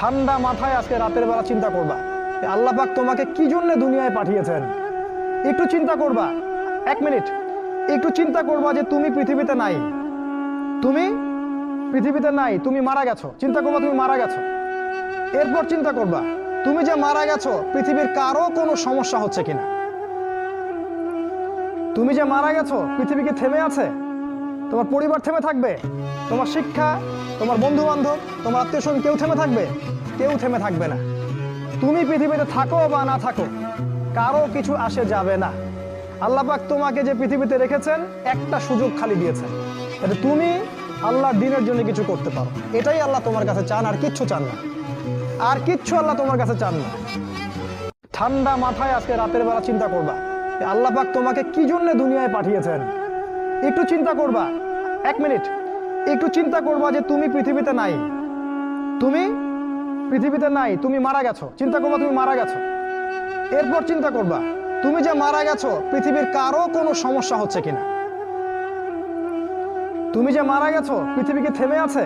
ঠান্ডা মাথায় আজকে রাতের বেলা চিন্তা করবা যে আল্লাহ পাক তোমাকে কি জন্য দুনিয়ায় পাঠিয়েছেন। একটু চিন্তা করবা, 1 মিনিট একটু চিন্তা করবা যে তুমি পৃথিবীতে নাই, তুমি পৃথিবীতে নাই, তুমি মারা গেছো। চিন্তা করবা তুমি মারা গেছো। এরপর চিন্তা করবা তুমি যে মারা গেছো পৃথিবীর কারো কোনো সমস্যা হচ্ছে কিনা। তুমি যে মারা গেছো পৃথিবী কি থেমে আছে? তোমার পরিবার থেমে থাকবে? তোমার শিক্ষা, তোমার বন্ধু বান্ধব, তোমার আত্মীয় স্বজন কেউ থেমে থাকবে? কেউ থেমে থাকবে না। তুমি পৃথিবীতে থাকো বা না থাকো কারো কিছু আসে যাবে না। আল্লাহ পাক তোমাকে যে পৃথিবীতে রেখেছেন একটা সুযোগ খালি দিয়েছেন যাতে তুমি আল্লাহর দ্বীনের জন্য কিছু করতে পারো। এটাই আল্লাহ তোমার কাছে চান, আর কিচ্ছু চান না। আর কিচ্ছু আল্লাহ তোমার কাছে চান না। ঠান্ডা মাথায় আজকে রাতের বেলা চিন্তা করবা যে আল্লাহ পাক তোমাকে কি জন্য দুনিয়ায় পাঠিয়েছেন। একটু চিন্তা করবা, 1 মিনিট একটু চিন্তা করবা যে তুমি পৃথিবীতে নাই, তুমি পৃথিবীতে নাই, তুমি মারা গেছো। চিন্তা করবা তুমি মারা গেছো। এরপর চিন্তা করবা তুমি যে মারা গেছো পৃথিবীর কারো কোনো সমস্যা হচ্ছে কিনা। তুমি যে মারা গেছো পৃথিবী কি থেমে আছে?